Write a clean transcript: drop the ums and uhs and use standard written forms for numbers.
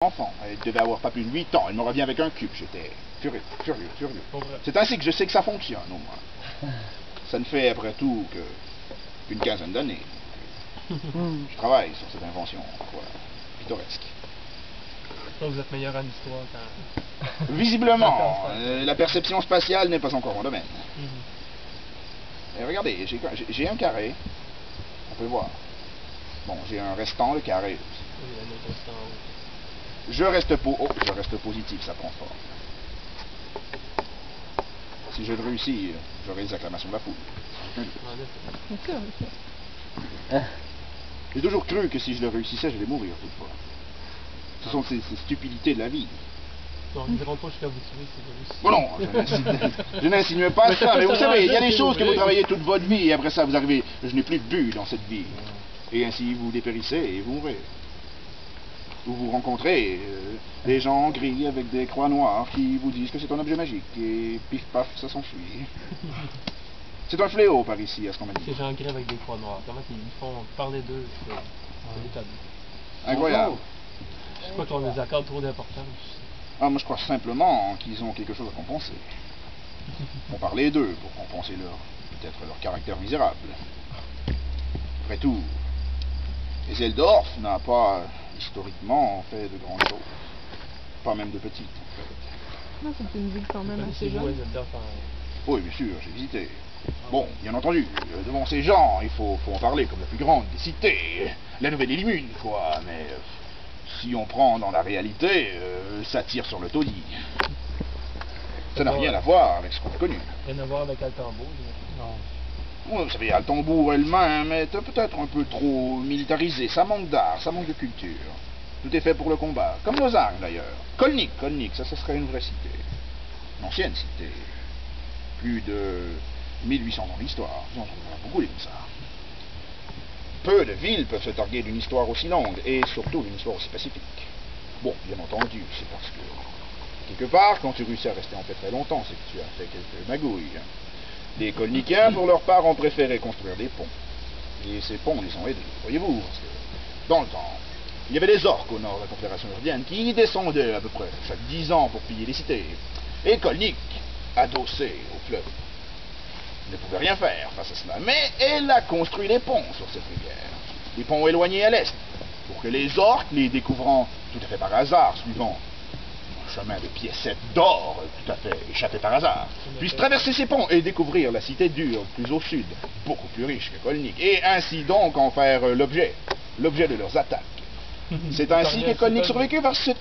enfant. Elle devait avoir pas plus de 8 ans. Elle me revient avec un cube. J'étais furieux. C'est ainsi que je sais que ça fonctionne, au moins. Ça ne fait après tout qu'une quinzaine d'années. Je travaille sur cette invention, voilà, pittoresque. Donc vous êtes meilleur en histoire quand... Visiblement, la perception spatiale n'est pas encore mon domaine. Et regardez, j'ai un carré. On peut voir. Bon, j'ai un restant, le carré aussi. Oui, un autre restant. Je reste positif, ça prend forme. Si je le réussis, j'aurai les acclamations de la foule. J'ai toujours cru que si je le réussissais, j'allais mourir toutefois. Ce sont ces stupidités de la vie. Non, ils ne diront pas jusqu'à vous tuer si vous réussissez. Bon non, je n'insinue pas ça, mais vous savez, il y a des choses que vous travaillez toute votre vie et après ça vous arrivez, je n'ai plus de but dans cette vie. Et ainsi vous dépérissez et vous mourrez. Ou vous rencontrez des gens gris avec des croix noires qui vous disent que c'est un objet magique et pif paf ça s'enfuit. C'est un fléau par ici à ce qu'on m'a dit. Ces gens gris avec des croix noires, comment ils font parler d'eux, c'est étonnant. Incroyable. Je crois qu'on les accorde trop d'importance. Ah, moi je crois simplement qu'ils ont quelque chose à compenser. On parlait d'eux pour compenser peut-être leur caractère misérable. Après tout, les Eldorf n'a pas historiquement fait de grandes choses. Pas même de petites en fait. Non, c'est une ville quand même assez jeune. Oui, bien sûr, j'ai visité. Bon, bien entendu, devant ces gens, il faut en parler comme la plus grande des cités. La nouvelle Illimune, quoi, mais si on prend dans la réalité, ça tire sur le taudis. Ça n'a rien à voir avec ce qu'on a connu. Rien à voir avec Altambourg, non. Vous savez, Altambourg elle-même est peut-être un peu trop militarisée. Ça manque d'art, ça manque de culture. Tout est fait pour le combat, comme Lausanne d'ailleurs. Kolnik, ça serait une vraie cité. Une ancienne cité. Plus de 1800 ans d'histoire. J'en trouve beaucoup des comme ça. Peu de villes peuvent se targuer d'une histoire aussi longue, et surtout d'une histoire aussi pacifique. Bon, bien entendu, c'est parce que, quelque part, quand tu réussis à rester en paix très longtemps, c'est que tu as fait quelques magouilles. Les Kolnikiens, pour leur part, ont préféré construire des ponts. Et ces ponts les ont aidés, voyez-vous, parce que, dans le temps, il y avait des orques au nord de la Confédération urdienne qui descendaient à peu près chaque 10 ans pour piller les cités. Et Kolnik, adossé au fleuve, ne pouvait rien faire face à cela, mais elle a construit des ponts sur cette rivière, des ponts éloignés à l'est, pour que les orques, les découvrant tout à fait par hasard, suivant un chemin de piécettes d'or, tout à fait échappé par hasard, puissent traverser ces ponts et découvrir la cité d'Urd, plus au sud, beaucoup plus riche que Kolnik, et ainsi donc en faire l'objet de leurs attaques. C'est ainsi que Kolnik survécut, parce que